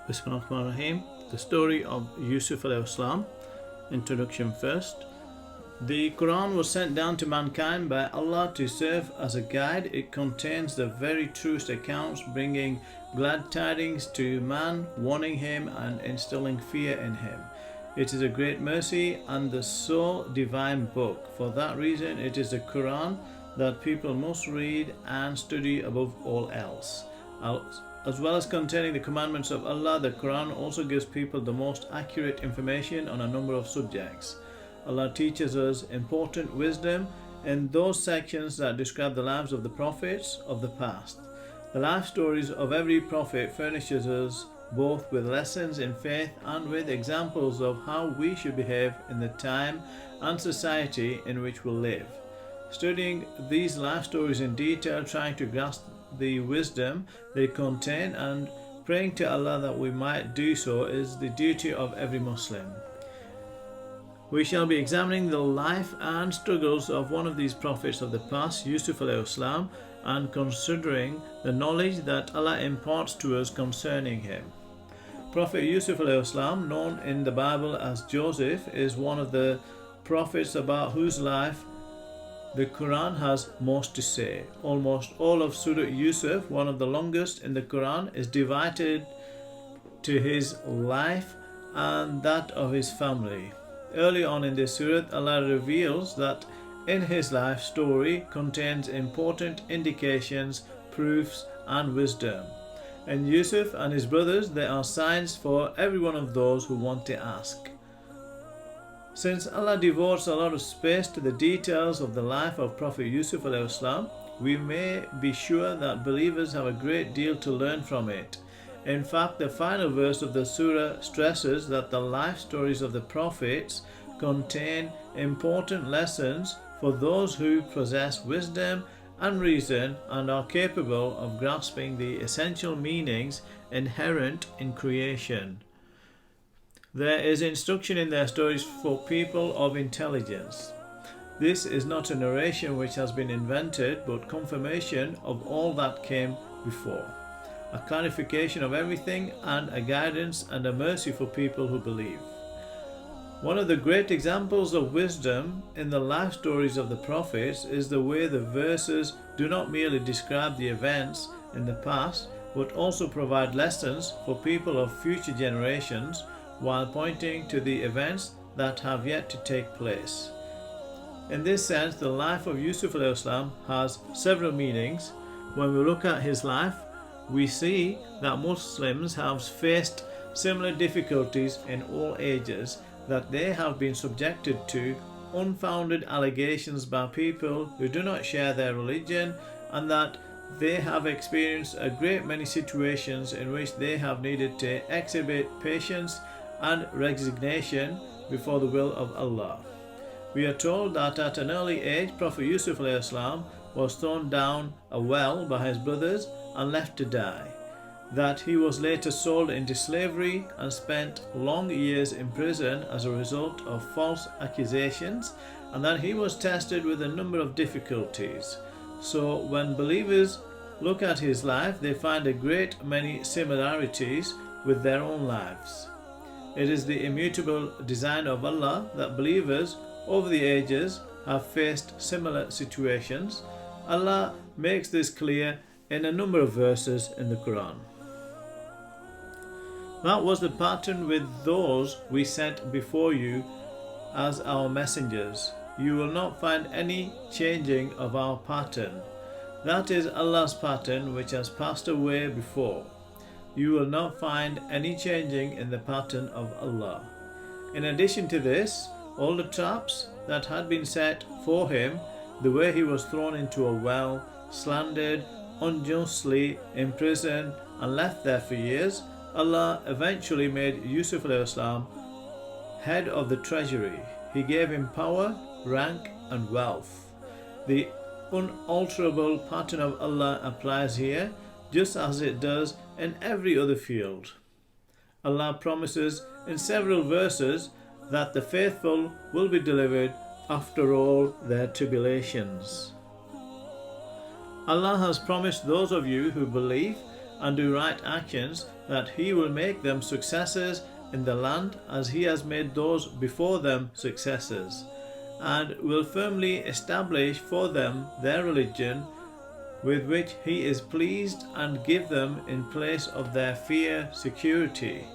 Bismillahirrahmanirrahim. The story of Yusuf alayhi salam. Introduction first. The Quran was sent down to mankind by Allah to serve as a guide. It contains the very truest accounts, bringing glad tidings to man, warning him and instilling fear in him. It is a great mercy and the sole divine book. For that reason, it is the Quran that people must read and study above all else. As well as containing the commandments of Allah, the Quran also gives people the most accurate information on a number of subjects. Allah teaches us important wisdom in those sections that describe the lives of the prophets of the past. The life stories of every prophet furnishes us both with lessons in faith and with examples of how we should behave in the time and society in which we live. Studying these life stories in detail, trying to grasp the wisdom they contain and praying to Allah that we might do so is the duty of every Muslim. We shall be examining the life and struggles of one of these prophets of the past, Yusuf alayhi salam, and considering the knowledge that Allah imparts to us concerning him. Prophet Yusuf alayhi salam, known in the Bible as Joseph, is one of the prophets about whose life the Quran has most to say. Almost all of Surah Yusuf, one of the longest in the Quran, is devoted to his life and that of his family. Early on in this surah, Allah reveals that in his life story contains important indications, proofs and wisdom. In Yusuf and his brothers, there are signs for every one of those who want to ask. Since Allah devotes a lot of space to the details of the life of Prophet Yusuf alayhi salam, we may be sure that believers have a great deal to learn from it. In fact, the final verse of the surah stresses that the life stories of the prophets contain important lessons for those who possess wisdom and reason and are capable of grasping the essential meanings inherent in creation. There is instruction in their stories for people of intelligence. This is not a narration which has been invented, but confirmation of all that came before, a clarification of everything and a guidance and a mercy for people who believe. One of the great examples of wisdom in the life stories of the prophets is the way the verses do not merely describe the events in the past, but also provide lessons for people of future generations while pointing to the events that have yet to take place. In this sense, the life of Yusuf alayhi salam has several meanings. When we look at his life, we see that Muslims have faced similar difficulties in all ages, that they have been subjected to unfounded allegations by people who do not share their religion, and that they have experienced a great many situations in which they have needed to exhibit patience and resignation before the will of Allah. We are told that at an early age, Prophet Yusuf alayhi salam was thrown down a well by his brothers and left to die, that he was later sold into slavery and spent long years in prison as a result of false accusations, and that he was tested with a number of difficulties. So when believers look at his life, they find a great many similarities with their own lives. It is the immutable design of Allah that believers over the ages have faced similar situations. Allah makes this clear in a number of verses in the Quran. That was the pattern with those we sent before you as our messengers. You will not find any changing of our pattern. That is Allah's pattern which has passed away before. You will not find any changing in the pattern of Allah. In addition to this, all the traps that had been set for him, the way he was thrown into a well, slandered, unjustly imprisoned and left there for years, Allah eventually made Yusuf alayhi salam head of the treasury. He gave him power, rank and wealth. The unalterable pattern of Allah applies here, just as it does in every other field. Allah promises in several verses that the faithful will be delivered after all their tribulations. Allah has promised those of you who believe and do right actions, that He will make them successors in the land as He has made those before them successors, and will firmly establish for them their religion with which He is pleased, and give them in place of their fear security.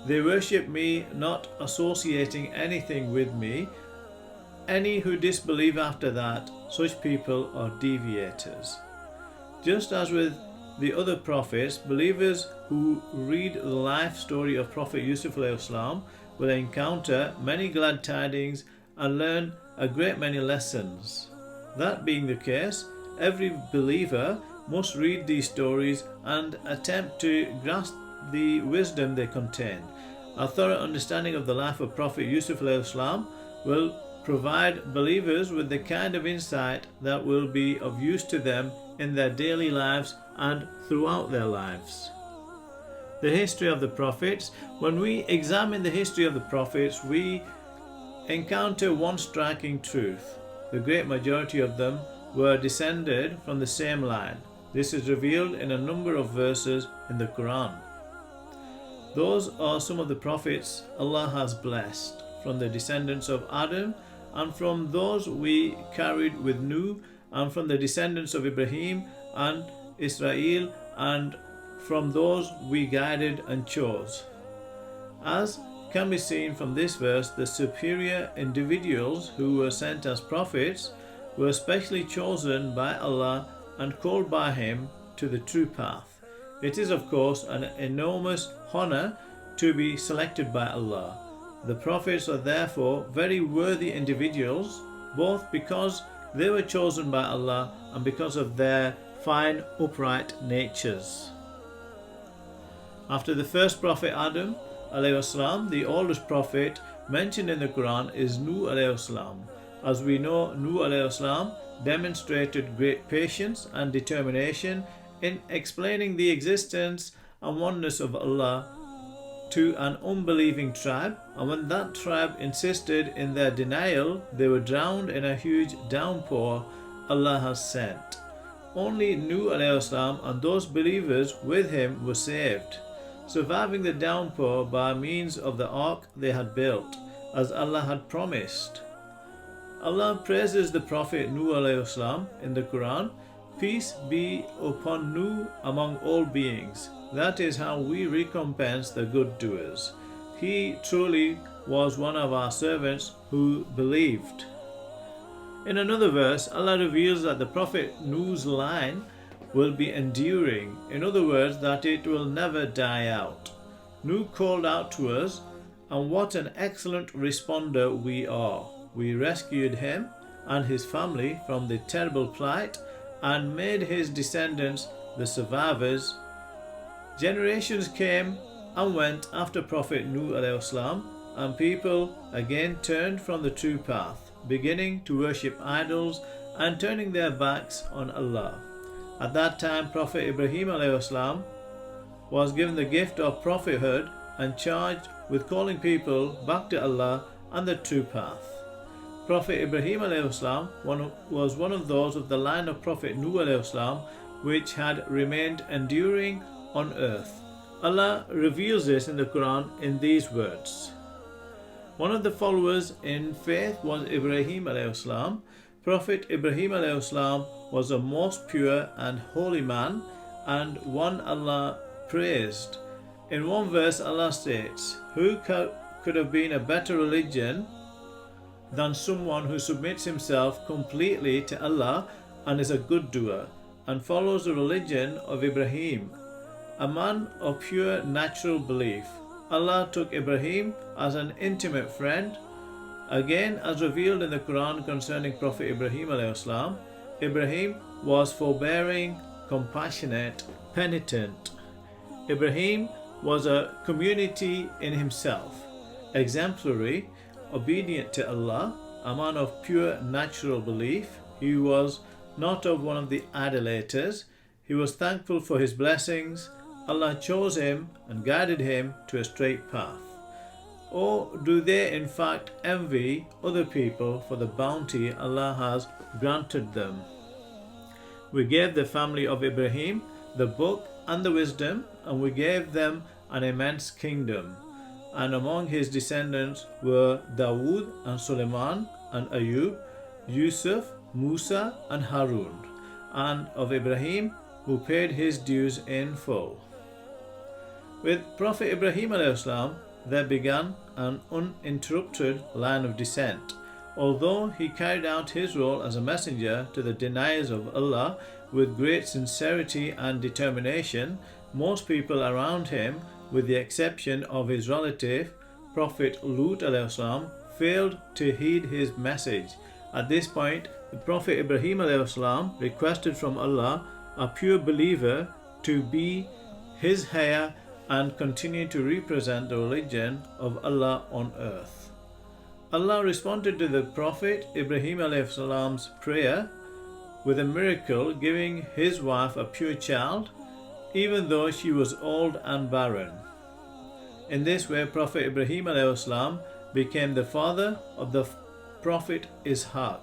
They worship me, not associating anything with me. Any who disbelieve after that, such people are deviators. Just as with the other prophets, believers who read the life story of Prophet Yusuf will encounter many glad tidings and learn a great many lessons. That being the case, every believer must read these stories and attempt to grasp the wisdom they contain. A thorough understanding of the life of Prophet Yusuf will provide believers with the kind of insight that will be of use to them in their daily lives and throughout their lives. The history of the prophets. When we examine the history of the prophets, we encounter one striking truth. The great majority of them were descended from the same line. This is revealed in a number of verses in the Quran. Those are some of the prophets Allah has blessed, from the descendants of Adam, and from those we carried with Nuh, and from the descendants of Ibrahim and Israel, and from those we guided and chose. As can be seen from this verse, the superior individuals who were sent as prophets were specially chosen by Allah and called by Him to the true path. It is, of course, an enormous honor to be selected by Allah. The prophets are therefore very worthy individuals, both because they were chosen by Allah and because of their fine, upright natures. After the first prophet Adam ﷺ, the oldest prophet mentioned in the Quran is Nuh ﷺ. As we know, Nuh ﷺ demonstrated great patience and determination in explaining the existence and oneness of Allah to an unbelieving tribe, and when that tribe insisted in their denial, they were drowned in a huge downpour Allah has sent. Only Nuh ﷺ and those believers with him were saved, surviving the downpour by means of the ark they had built, as Allah had promised. Allah praises the Prophet Nuh ﷺ in the Quran. Peace be upon Nuh among all beings. That is how we recompense the good doers. He truly was one of our servants who believed. In another verse, Allah reveals that the Prophet Nuh's line will be enduring. In other words, that it will never die out. Nuh called out to us, and what an excellent responder we are. We rescued him and his family from the terrible plight and made his descendants the survivors. Generations came and went after Prophet Nuh ﷺ, and people again turned from the true path, beginning to worship idols and turning their backs on Allah. At that time, Prophet Ibrahim ﷺ was given the gift of prophethood and charged with calling people back to Allah and the true path. Prophet Ibrahim ﷺ was one of those of the line of Prophet Nuh ﷺ which had remained enduring on earth. Allah reveals this in the Quran in these words. One of the followers in faith was Ibrahim ﷺ. Prophet Ibrahim ﷺ was a most pure and holy man, and one Allah praised. In one verse Allah states, "Who could have been a better religion than someone who submits himself completely to Allah and is a good doer and follows the religion of Ibrahim, a man of pure natural belief." Allah took Ibrahim as an intimate friend. Again, as revealed in the Quran concerning Prophet Ibrahim ﷺ, Ibrahim was forbearing, compassionate, penitent. Ibrahim was a community in himself, exemplary, obedient to Allah, a man of pure natural belief. He was not of one of the idolaters. He was thankful for his blessings. Allah chose him and guided him to a straight path. Or do they in fact envy other people for the bounty Allah has granted them? We gave the family of Ibrahim the book and the wisdom, and we gave them an immense kingdom. And among his descendants were Dawood and Suleiman and Ayub, Yusuf, Musa and Harun, and of Ibrahim, who paid his dues in full. With Prophet Ibrahim ﷺ, there began an uninterrupted line of descent. Although he carried out his role as a messenger to the deniers of Allah with great sincerity and determination, most people around him, with the exception of his relative, Prophet Lut ﷺ, failed to heed his message. At this point, the Prophet Ibrahim ﷺ requested from Allah a pure believer to be his heir and continue to represent the religion of Allah on earth. Allah responded to the Prophet Ibrahim ﷺ's prayer with a miracle, giving his wife a pure child, even though she was old and barren. In this way, Prophet Ibrahim ﷺ became the father of the Prophet Ishaq,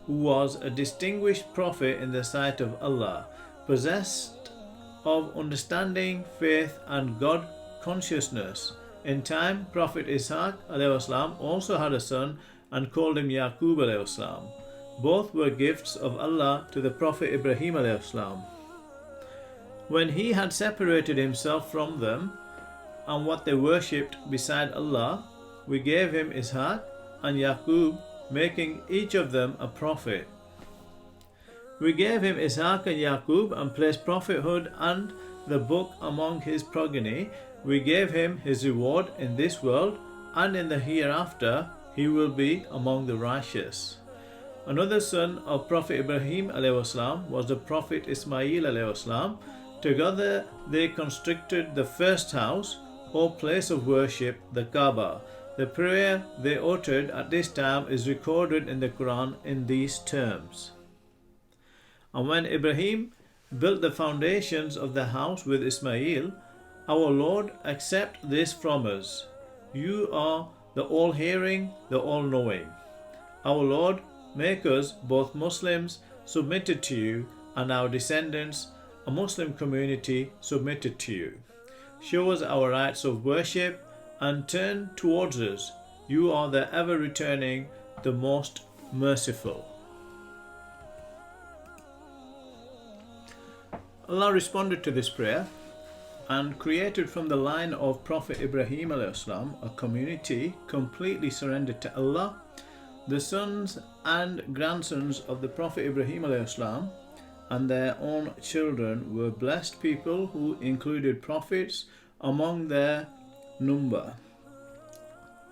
who was a distinguished prophet in the sight of Allah, possessed of understanding, faith and God consciousness. In time, Prophet Ishaq ﷺ also had a son and called him Yaqub ﷺ. Both were gifts of Allah to the Prophet Ibrahim ﷺ. When he had separated himself from them and what they worshipped beside Allah, we gave him Ishaq and Yaqub, making each of them a prophet. We gave him Ishaq and Yaqub and placed prophethood and the book among his progeny. We gave him his reward in this world, and in the hereafter he will be among the righteous. Another son of Prophet Ibrahim ﷺ was the Prophet Ismail ﷺ. Together they constructed the first house or place of worship, the Kaaba. The prayer they uttered at this time is recorded in the Quran in these terms. And when Ibrahim built the foundations of the house with Ismail, our Lord, accept this from us. You are the all-hearing, the all-knowing. Our Lord, make us both Muslims submitted to you and our descendants a Muslim community submitted to you. Show us our rights of worship and turn towards us. You are the ever-returning, the most merciful. Allah responded to this prayer and created from the line of Prophet Ibrahim ﷺ a community completely surrendered to Allah. The sons and grandsons of the Prophet Ibrahim ﷺ and their own children were blessed people who included prophets among their number,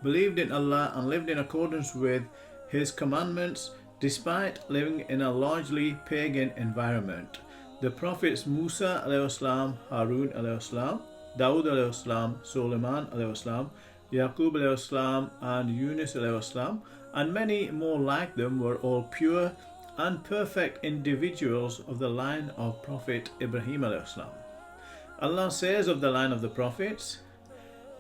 believed in Allah and lived in accordance with His commandments despite living in a largely pagan environment. The prophets Musa ﷺ, Harun ﷺ, Dawood ﷺ, Suleiman ﷺ, Yaqub ﷺ and Yunus ﷺ, and many more like them were all pure and perfect individuals of the line of Prophet Ibrahim ﷺ. Allah says of the line of the prophets,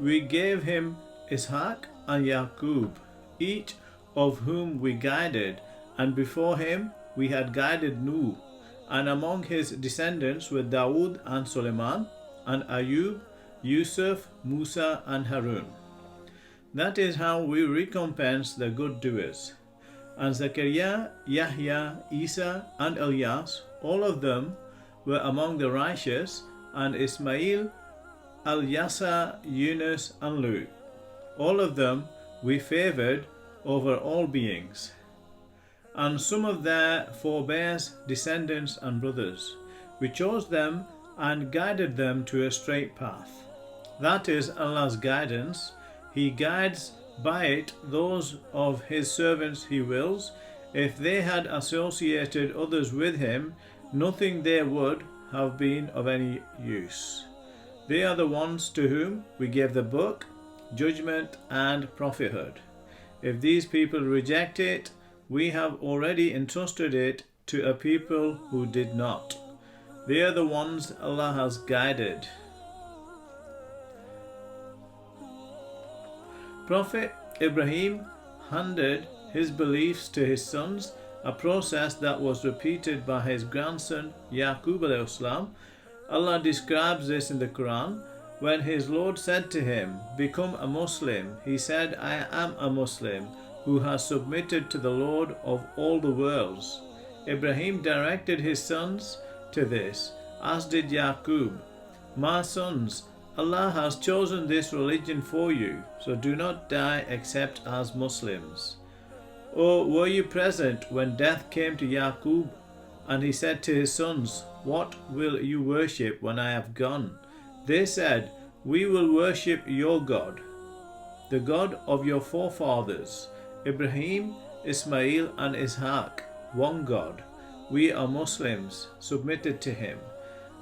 we gave him Ishaq and Yaqub, each of whom we guided, and before him we had guided Nuh, and among his descendants were Dawood and Suleiman, and Ayub, Yusuf, Musa and Harun. That is how we recompense the good doers. And Zechariah, Yahya, Isa and Ilyas, all of them were among the righteous, and Ismail, Al-Yasa, Yunus and Lut. All of them we favoured over all beings. And some of their forebears, descendants and brothers, we chose them and guided them to a straight path. That is Allah's guidance. He guides by it those of His servants He wills. If they had associated others with Him, nothing they would have been of any use. They are the ones to whom we gave the book, judgment and prophethood. If these people reject it, we have already entrusted it to a people who did not. They are the ones Allah has guided. Prophet Ibrahim handed his beliefs to his sons, a process that was repeated by his grandson Yaqub ﷺ Allah describes this in the Quran when his Lord said to him, "Become a Muslim." He said, "I am a Muslim who has submitted to the Lord of all the worlds." Ibrahim directed his sons to this, as did Yaqub. "My sons, Allah has chosen this religion for you, so do not die except as Muslims." Or were you present when death came to Yaqub and he said to his sons, "What will you worship when I have gone?" They said, "We will worship your God, the God of your forefathers, Ibrahim, Ismail and Ishaq, one God. We are Muslims, submitted to him."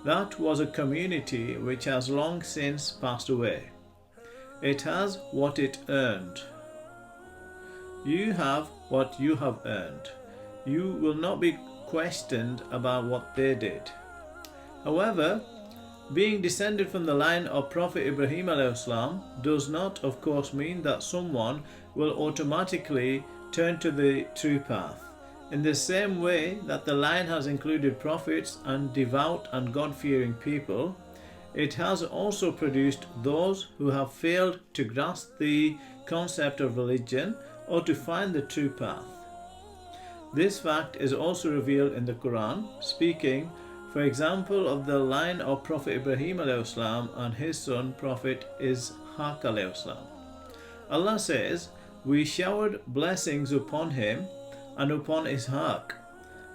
That was a community which has long since passed away. It has what it earned. You have what you have earned. You will not be questioned about what they did. However, being descended from the line of Prophet Ibrahim ﷺ does not, of course, mean that someone will automatically turn to the true path. In the same way that the line has included prophets and devout and God-fearing people, it has also produced those who have failed to grasp the concept of religion or to find the true path. This fact is also revealed in the Quran, speaking, for example, of the line of Prophet Ibrahim ﷺ and his son Prophet Ishaq ﷺ. Allah says, "We showered blessings upon him and upon Ishaq.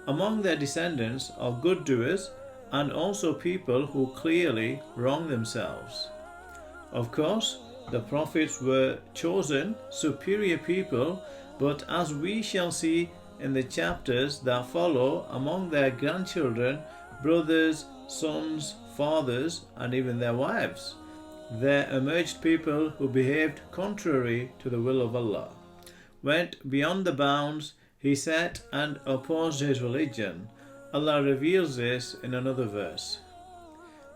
Among their descendants are good doers and also people who clearly wrong themselves." Of course, the prophets were chosen, superior people, but as we shall see in the chapters that follow, among their grandchildren, brothers, sons, fathers, and even their wives, there emerged people who behaved contrary to the will of Allah, went beyond the bounds he set and opposed his religion. Allah reveals this in another verse.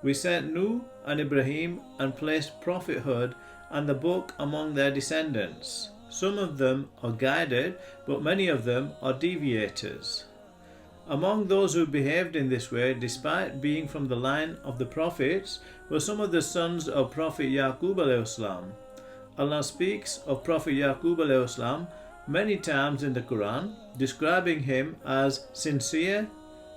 "We sent Nuh and Ibrahim and placed prophethood and the book among their descendants. Some of them are guided, but many of them are deviators." Among those who behaved in this way, despite being from the line of the prophets, were some of the sons of Prophet Yaqub ﷺ. Allah speaks of Prophet Yaqub ﷺ many times in the Quran, describing him as sincere,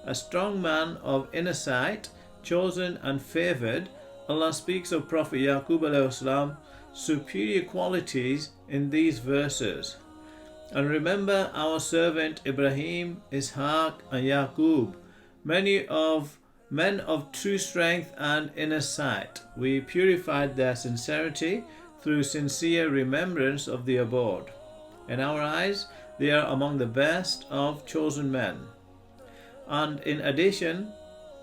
a strong man of inner sight, chosen and favored. Allah speaks of Prophet Yaqub ﷺ superior qualities in these verses. "And remember our servant Ibrahim, Ishaq and Yaqub, men of true strength and inner sight. We purified their sincerity through sincere remembrance of the abode. In our eyes, they are among the best of chosen men. And in addition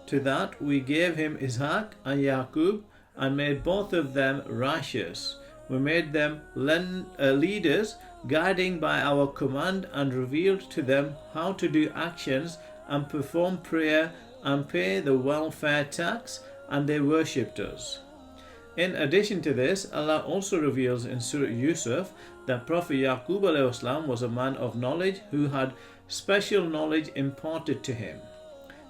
to that, we gave him Ishaq and Yaqub and made both of them righteous. We made them leaders, guiding by our command, and revealed to them how to do actions and perform prayer and pay the welfare tax, and they worshipped us." In addition to this, Allah also reveals in Surah Yusuf that Prophet Yaqub ﷺ was a man of knowledge who had special knowledge imparted to him.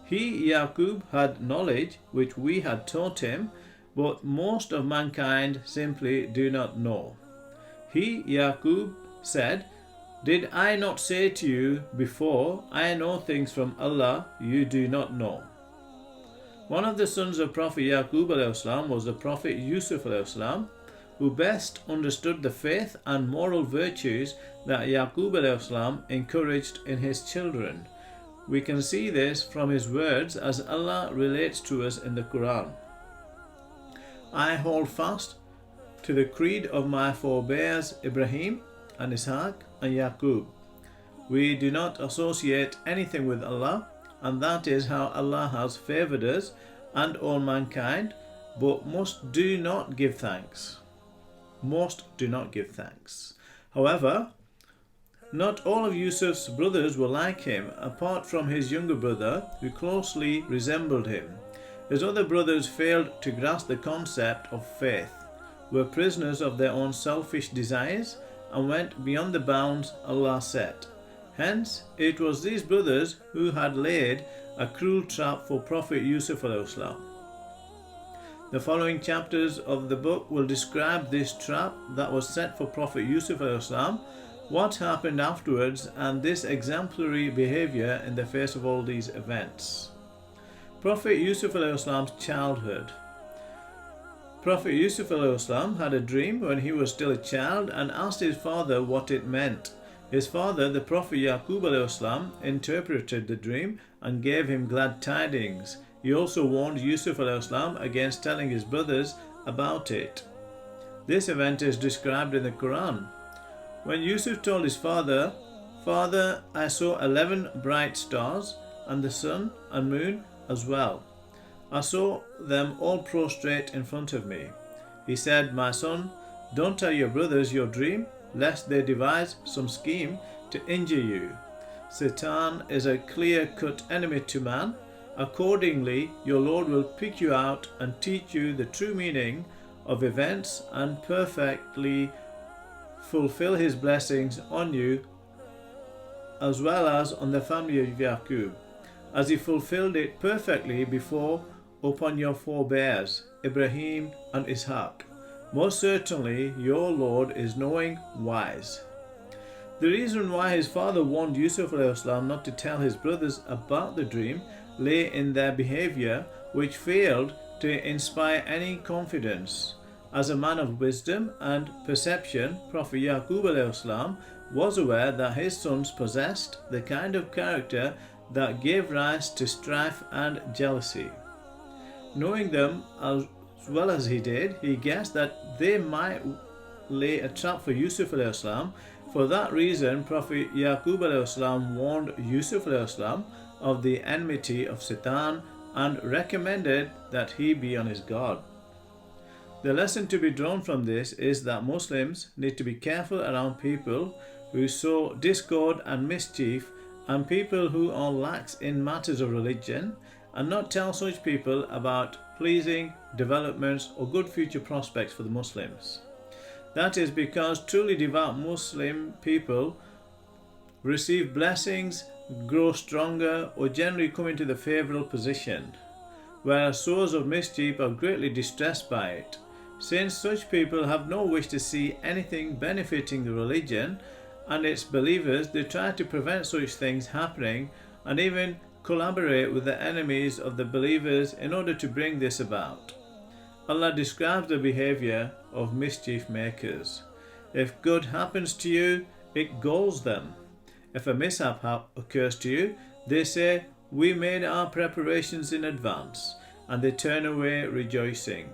He, Yaqub, had knowledge which we had taught him, but most of mankind simply do not know. He, Yaqub, said, "Did I not say to you before, I know things from Allah you do not know?" One of the sons of Prophet Yaqub ﷺ was the Prophet Yusuf ﷺ, who best understood the faith and moral virtues that Yaqub ﷺ encouraged in his children. We can see this from his words as Allah relates to us in the Quran. "I hold fast to the creed of my forebears Ibrahim and Ishaq and Yaqub. We do not associate anything with Allah, and that is how Allah has favored us and all mankind, but most do not give thanks. However, not all of Yusuf's brothers were like him, apart from his younger brother, who closely resembled him. His other brothers failed to grasp the concept of faith, were prisoners of their own selfish desires, and went beyond the bounds Allah set. Hence, it was these brothers who had laid a cruel trap for Prophet Yusuf ﷺ. The following chapters of the book will describe this trap that was set for Prophet Yusuf al-Islam, what happened afterwards, and this exemplary behavior in the face of all these events. Prophet Yusuf al-Islam's childhood. Prophet Yusuf al-Islam had a dream when he was still a child and asked his father what it meant. His father, the Prophet Yaqub al-Islam, interpreted the dream and gave him glad tidings. He also warned Yusuf al-Islam against telling his brothers about it. This event is described in the Quran. When Yusuf told his father, "Father, I saw 11 bright stars and the sun and moon as well. I saw them all prostrate in front of me." He said, "My son, don't tell your brothers your dream, lest they devise some scheme to injure you. Satan is a clear-cut enemy to man. Accordingly, your Lord will pick you out and teach you the true meaning of events and perfectly fulfill his blessings on you as well as on the family of Yaqub, as he fulfilled it perfectly before upon your forebears, Ibrahim and Ishaq. Most certainly, your Lord is knowing, wise." The reason why his father warned Yusuf al-Islam not to tell his brothers about the dream lay in their behavior, which failed to inspire any confidence. As a man of wisdom and perception, Prophet Yaqub al-Islam was aware that his sons possessed the kind of character that gave rise to strife and jealousy. Knowing them as well as he did, he guessed that they might lay a trap for Yusuf al-Islam. For that reason, Prophet Yaqub al-Islam warned Yusuf al-Islam of the enmity of Satan and recommended that he be on his guard. The lesson to be drawn from this is that Muslims need to be careful around people who sow discord and mischief and people who are lax in matters of religion, and not tell such people about pleasing developments or good future prospects for the Muslims. That is because truly devout Muslim people receive blessings, grow stronger, or generally come into the favourable position, whereas sowers of mischief are greatly distressed by it. Since such people have no wish to see anything benefiting the religion and its believers, they try to prevent such things happening and even collaborate with the enemies of the believers in order to bring this about. Allah describes the behavior of mischief makers. If good happens to you, it galls them. If a mishap occurs to you, they say, "We made our preparations in advance," and they turn away rejoicing.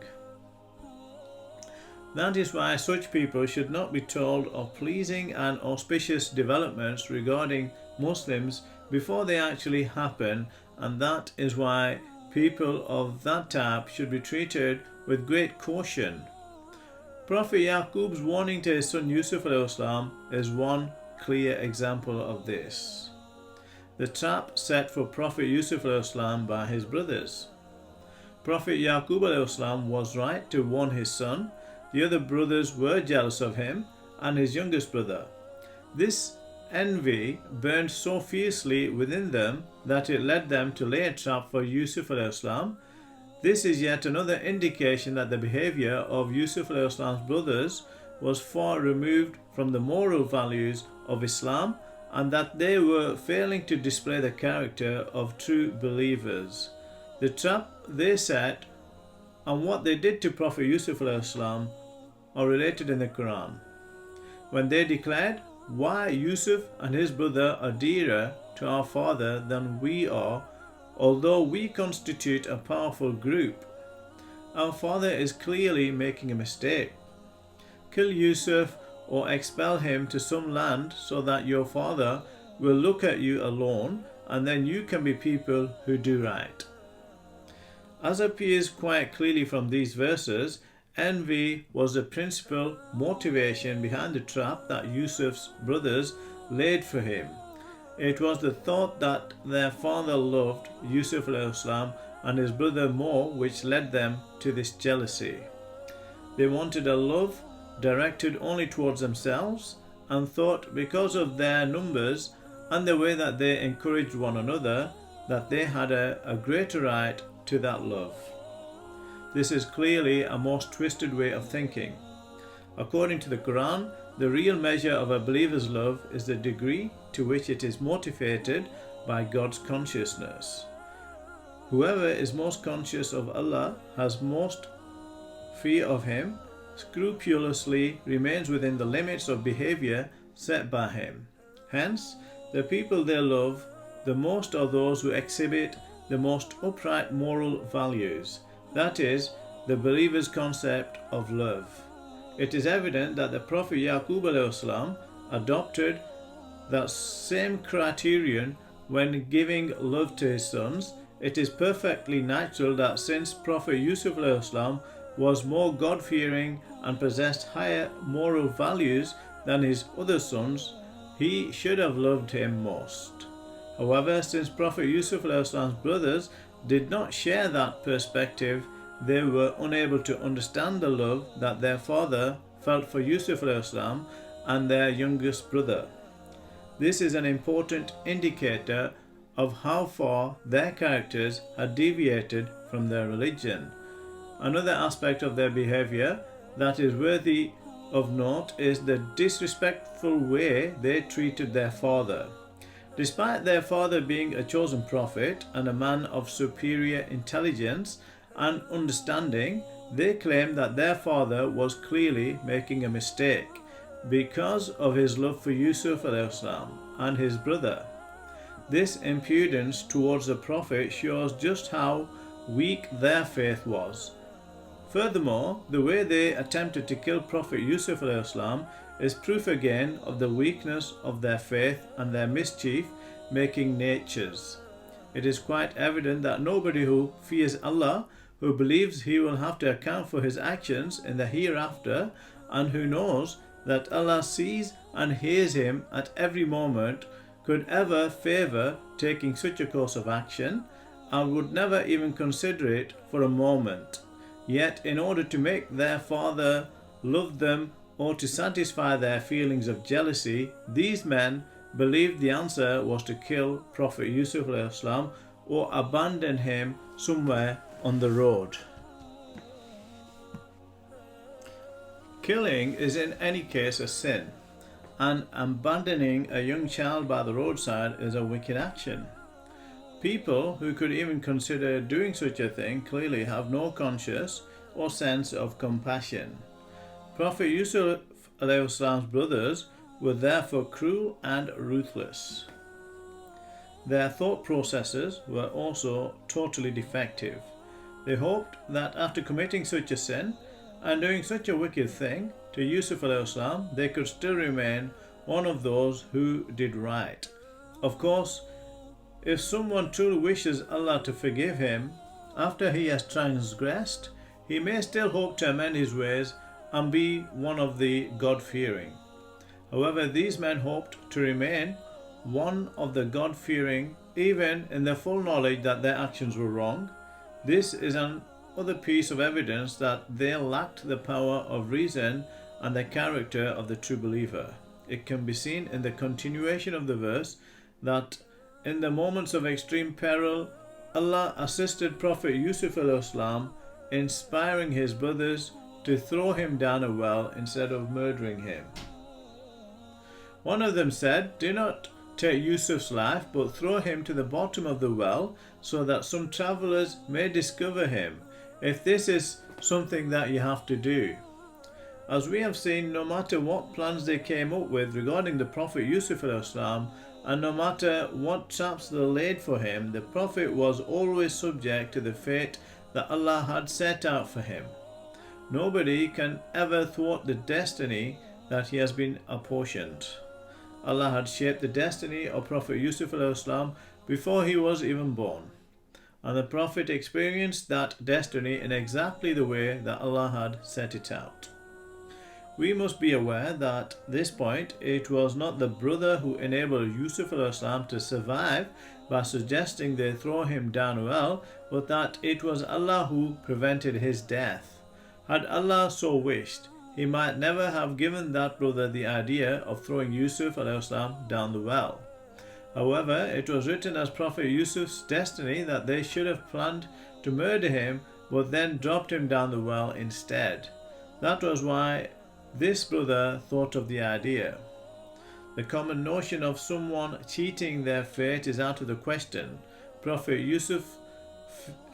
That is why such people should not be told of pleasing and auspicious developments regarding Muslims before they actually happen, and that is why people of that type should be treated with great caution. Prophet Yaqub's warning to his son Yusuf al-Islam is one clear example of this. The trap set for Prophet Yusuf al-Islam by his brothers. Prophet Yaqub al-Islam was right to warn his son. The other brothers were jealous of him and his youngest brother. This envy burned so fiercely within them that it led them to lay a trap for Yusuf al-Islam. This is yet another indication that the behavior of Yusuf al-Islam's brothers was far removed from the moral values of Islam, and that they were failing to display the character of true believers. The trap they set and what they did to Prophet Yusuf al-Islam are related in the Quran. When they declared, "Why Yusuf and his brother are dearer to our father than we are, although we constitute a powerful group. Our father is clearly making a mistake. Kill Yusuf or expel him to some land so that your father will look at you alone, and then you can be people who do right." As appears quite clearly from these verses, envy was the principal motivation behind the trap that Yusuf's brothers laid for him. It was the thought that their father loved Yusuf al-Islam and his brother more which led them to this jealousy. They wanted a love directed only towards themselves and thought because of their numbers and the way that they encouraged one another that they had a greater right to that love. This is clearly a most twisted way of thinking. According to the Quran, the real measure of a believer's love is the degree to which it is motivated by God's consciousness. Whoever is most conscious of Allah has most fear of Him, scrupulously remains within the limits of behavior set by Him. Hence, the people they love the most are those who exhibit the most upright moral values, that is, the believer's concept of love. It is evident that the Prophet Yaqub adopted that same criterion when giving love to his sons. It is perfectly natural that since Prophet Yusuf was more God-fearing and possessed higher moral values than his other sons, he should have loved him most. However, since Prophet Yusuf's brothers did not share that perspective, they were unable to understand the love that their father felt for Yusuf and their youngest brother. This is an important indicator of how far their characters had deviated from their religion. Another aspect of their behavior that is worthy of note is the disrespectful way they treated their father. Despite their father being a chosen prophet and a man of superior intelligence and understanding, they claimed that their father was clearly making a mistake because of his love for Yusuf and his brother. This impudence towards the prophet shows just how weak their faith was. Furthermore, the way they attempted to kill Prophet Yusuf is proof again of the weakness of their faith and their mischief-making natures. It is quite evident that nobody who fears Allah, who believes he will have to account for his actions in the hereafter, and who knows that Allah sees and hears him at every moment, could ever favour taking such a course of action, and would never even consider it for a moment. Yet, in order to make their father love them or to satisfy their feelings of jealousy, these men believed the answer was to kill Prophet Yusuf or abandon him somewhere on the road. Killing is in any case a sin, and abandoning a young child by the roadside is a wicked action. People who could even consider doing such a thing clearly have no conscience or sense of compassion. Prophet Yusuf's brothers were therefore cruel and ruthless. Their thought processes were also totally defective. They hoped that after committing such a sin and doing such a wicked thing to Yusuf they could still remain one of those who did right. Of course, if someone truly wishes Allah to forgive him after he has transgressed, he may still hope to amend his ways and be one of the God-fearing. However, these men hoped to remain one of the God-fearing even in the full knowledge that their actions were wrong. This is another piece of evidence that they lacked the power of reason and the character of the true believer. It can be seen in the continuation of the verse that in the moments of extreme peril, Allah assisted Prophet Yusuf inspiring his brothers to throw him down a well instead of murdering him. One of them said, "Do not take Yusuf's life, but throw him to the bottom of the well so that some travellers may discover him, if this is something that you have to do." As we have seen, no matter what plans they came up with regarding the Prophet Yusuf and no matter what traps they laid for him, the Prophet was always subject to the fate that Allah had set out for him. Nobody can ever thwart the destiny that he has been apportioned. Allah had shaped the destiny of Prophet Yusuf before he was even born, and the Prophet experienced that destiny in exactly the way that Allah had set it out. We must be aware that at this point it was not the brother who enabled Yusuf to survive by suggesting they throw him down a well, but that it was Allah who prevented his death. Had Allah so wished, he might never have given that brother the idea of throwing Yusuf down the well. However, it was written as Prophet Yusuf's destiny that they should have planned to murder him but then dropped him down the well instead. That was why this brother thought of the idea. The common notion of someone cheating their fate is out of the question. Prophet Yusuf,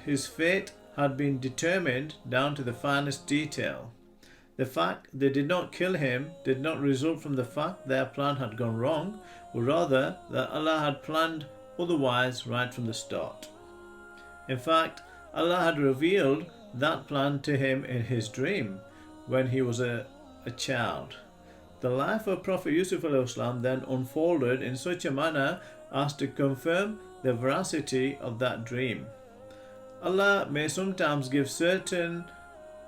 his fate had been determined down to the finest detail. The fact they did not kill him did not result from the fact their plan had gone wrong, but rather that Allah had planned otherwise right from the start. In fact, Allah had revealed that plan to him in his dream when he was a child. The life of Prophet Yusuf then unfolded in such a manner as to confirm the veracity of that dream. Allah may sometimes give certain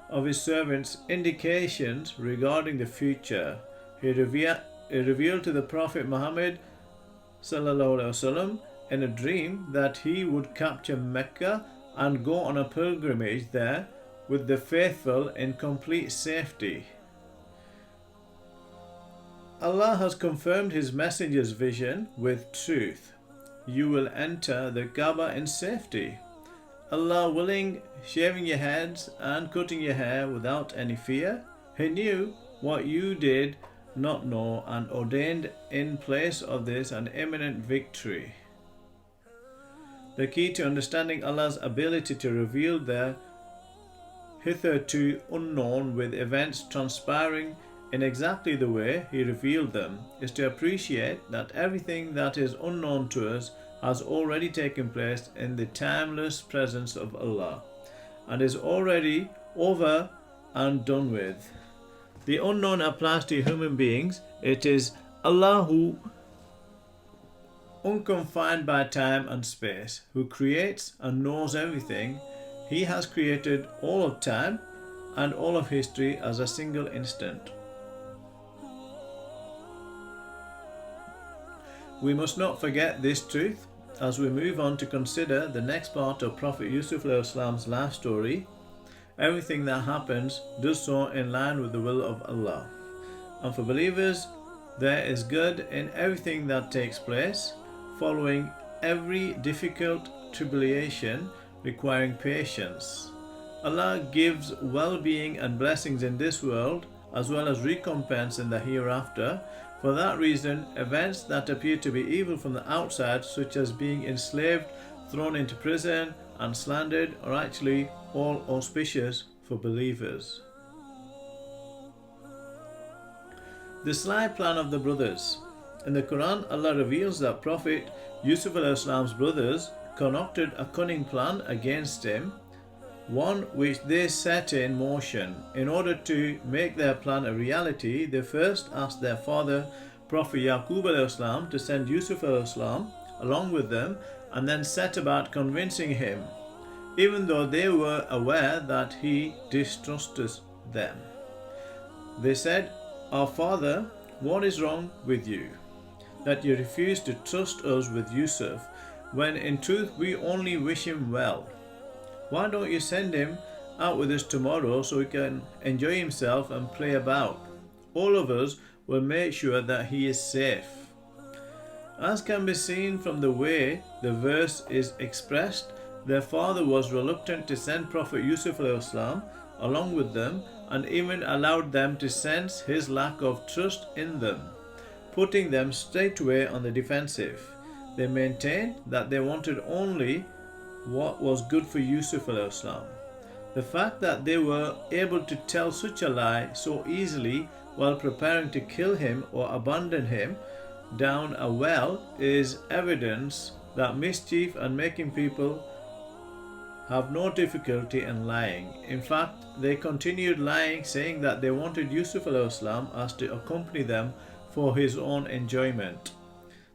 of his servants indications regarding the future. He revealed to the Prophet Muhammad in a dream that he would capture Mecca and go on a pilgrimage there with the faithful in complete safety. Allah has confirmed his messenger's vision with truth. You will enter the Kaaba in safety. Allah willing, shaving your heads and cutting your hair without any fear. He knew what you did not know and ordained in place of this an imminent victory. The key to understanding Allah's ability to reveal the hitherto unknown with events transpiring in exactly the way He revealed them is to appreciate that everything that is unknown to us has already taken place in the timeless presence of Allah and is already over and done with. The unknown applies to human beings. It is Allah who, unconfined by time and space, who creates and knows everything. He has created all of time and all of history as a single instant. We must not forget this truth as we move on to consider the next part of Prophet Yusuf's life story. Everything that happens does so in line with the will of Allah. And for believers, there is good in everything that takes place, following every difficult tribulation requiring patience. Allah gives well-being and blessings in this world as well as recompense in the hereafter. For that reason, events that appear to be evil from the outside, such as being enslaved, thrown into prison, and slandered, are actually all auspicious for believers. The sly plan of the brothers. In the Quran, Allah reveals that Prophet Yusuf's brothers concocted a cunning plan against him, one which they set in motion. In order to make their plan a reality, they first asked their father, Prophet Yaqub to send Yusuf along with them, and then set about convincing him, even though they were aware that he distrusted them. They said, Our father, what is wrong with you, that you refuse to trust us with Yusuf, when in truth we only wish him well? Why don't you send him out with us tomorrow so he can enjoy himself and play about? All of us will make sure that he is safe. As can be seen from the way the verse is expressed, their father was reluctant to send Prophet Yusuf along with them, and even allowed them to sense his lack of trust in them, putting them straightway on the defensive. They maintained that they wanted only what was good for Yusuf. The fact that they were able to tell such a lie so easily while preparing to kill him or abandon him down a well is evidence that mischief and making people have no difficulty in lying. In fact, they continued lying, saying that they wanted Yusuf as to accompany them for his own enjoyment.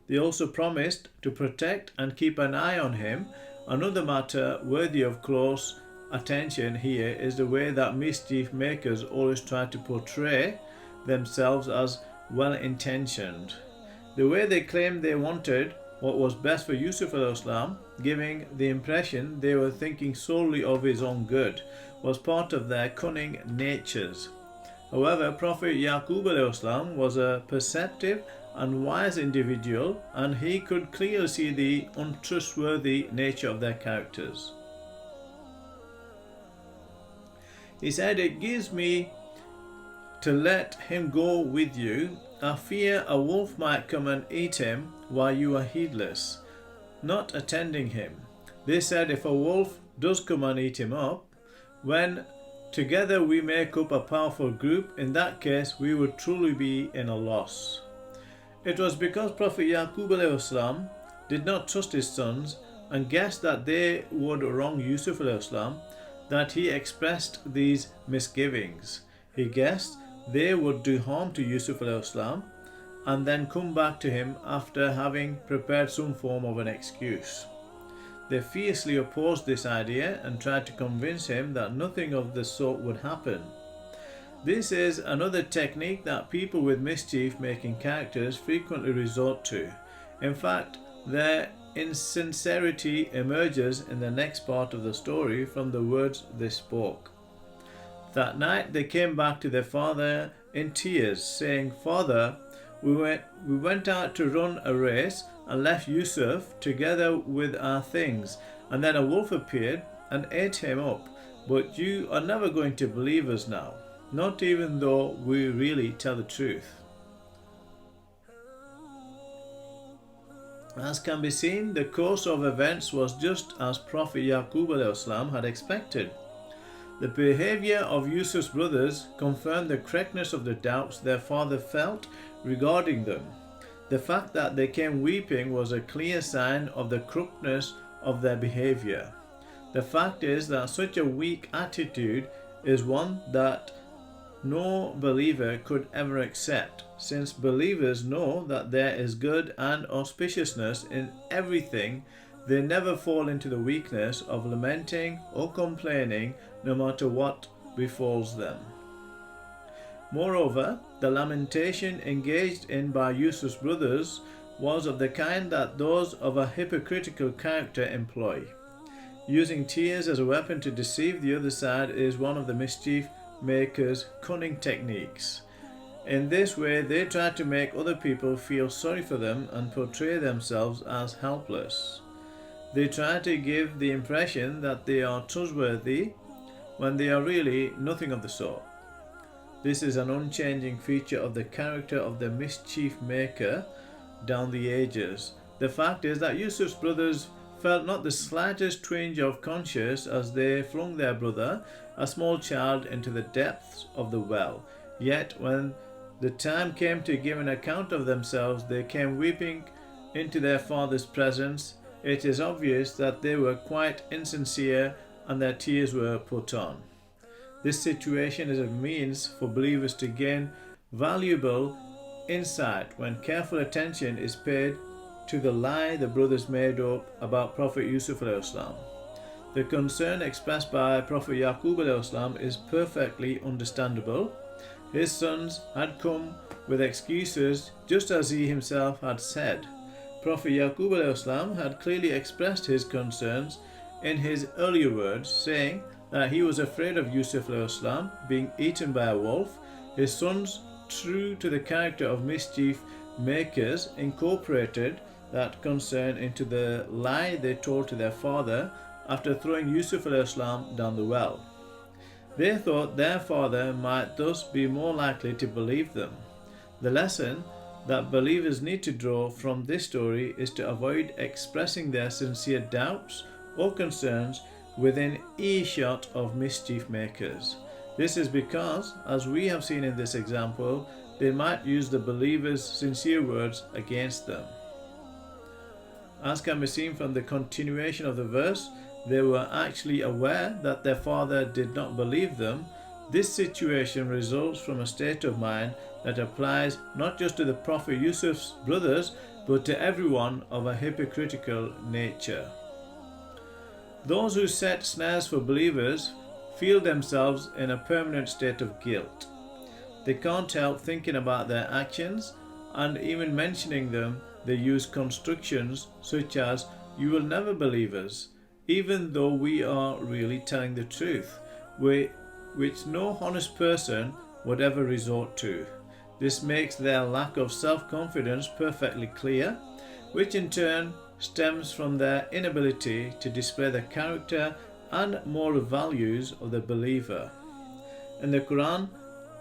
They also promised to protect and keep an eye on him. Another matter worthy of close attention here is the way that mischief makers always try to portray themselves as well-intentioned. The way they claimed they wanted what was best for Yusuf giving the impression they were thinking solely of his own good, was part of their cunning natures. However, Prophet Yaqub was a perceptive and wise individual, and he could clearly see the untrustworthy nature of their characters. He said, "It gives me to let him go with you. I fear a wolf might come and eat him while you are heedless, not attending him." They said, "If a wolf does come and eat him up, when together we make up a powerful group, in that case we would truly be in a loss." It was because Prophet Yaqub alayhi salam did not trust his sons and guessed that they would wrong Yusuf alayhi salam that he expressed these misgivings. He guessed they would do harm to Yusuf alayhi salam and then come back to him after having prepared some form of an excuse. They fiercely opposed this idea and tried to convince him that nothing of the sort would happen. This is another technique that people with mischief-making characters frequently resort to. In fact, their insincerity emerges in the next part of the story from the words they spoke. That night they came back to their father in tears, saying, "Father, we went out to run a race and left Yusuf together with our things, and then a wolf appeared and ate him up. But you are never going to believe us now, not even though we really tell the truth." As can be seen, the course of events was just as Prophet Yaqub alayhi salam had expected. The behavior of Yusuf's brothers confirmed the correctness of the doubts their father felt regarding them. The fact that they came weeping was a clear sign of the corruptness of their behavior. The fact is that such a weak attitude is one that no believer could ever accept, since believers know that there is good and auspiciousness in everything. They never fall into the weakness of lamenting or complaining, no matter what befalls them. Moreover, the lamentation engaged in by Yusuf's brothers was of the kind that those of a hypocritical character employ. Using tears as a weapon to deceive the other side is one of the mischief maker's cunning techniques. In this way, they try to make other people feel sorry for them and portray themselves as helpless. They try to give the impression that they are trustworthy when they are really nothing of the sort. This is an unchanging feature of the character of the mischief maker down the ages. The fact is that Yusuf's brothers felt not the slightest twinge of conscience as they flung their brother, a small child, into the depths of the well. Yet when the time came to give an account of themselves, they came weeping into their father's presence. It is obvious that they were quite insincere and their tears were put on. This situation is a means for believers to gain valuable insight when careful attention is paid to the lie the brothers made up about Prophet Yusuf alayhi salam. The concern expressed by Prophet Yaqub alayhi salam is perfectly understandable. His sons had come with excuses just as he himself had said. Prophet Yaqub alayhi salam had clearly expressed his concerns in his earlier words, saying that he was afraid of Yusuf alayhi salam being eaten by a wolf. His sons, true to the character of mischief makers, incorporated that concern into the lie they told to their father after throwing Yusuf alayhi salam down the well. They thought their father might thus be more likely to believe them. The lesson that believers need to draw from this story is to avoid expressing their sincere doubts or concerns within earshot of mischief makers. This is because, as we have seen in this example, they might use the believers' sincere words against them. As can be seen from the continuation of the verse, they were actually aware that their father did not believe them. This situation results from a state of mind that applies not just to the Prophet Yusuf's brothers, but to everyone of a hypocritical nature. Those who set snares for believers feel themselves in a permanent state of guilt. They can't help thinking about their actions, and even mentioning them, they use constructions such as, "You will never believe us," even though we are really telling the truth, which no honest person would ever resort to. This makes their lack of self-confidence perfectly clear, which in turn stems from their inability to display the character and moral values of the believer. In the Quran,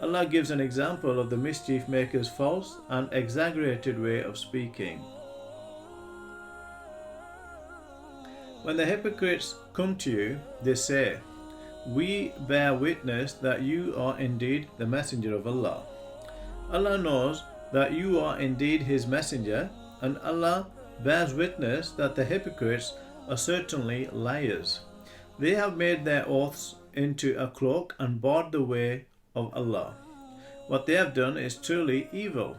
Allah gives an example of the mischief maker's false and exaggerated way of speaking. When the hypocrites come to you, they say, "We bear witness that you are indeed the messenger of Allah." Allah knows that you are indeed His messenger, and Allah bears witness that the hypocrites are certainly liars. They have made their oaths into a cloak and barred the way of Allah. What they have done is truly evil.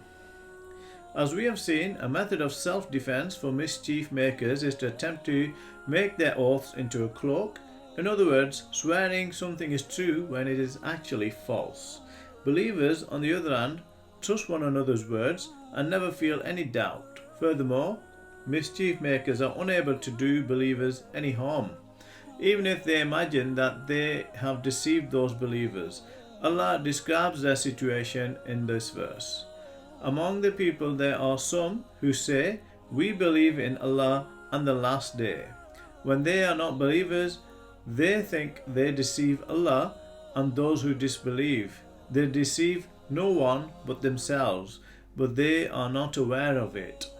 As we have seen, a method of self-defense for mischief makers is to attempt to make their oaths into a cloak. In other words, swearing something is true when it is actually false. Believers, on the other hand, trust one another's words and never feel any doubt. Furthermore, mischief makers are unable to do believers any harm, even if they imagine that they have deceived those believers. Allah describes their situation in this verse. Among the people there are some who say, "We believe in Allah and the last day." When they are not believers, they think they deceive Allah and those who disbelieve. They deceive no one but themselves, but they are not aware of it.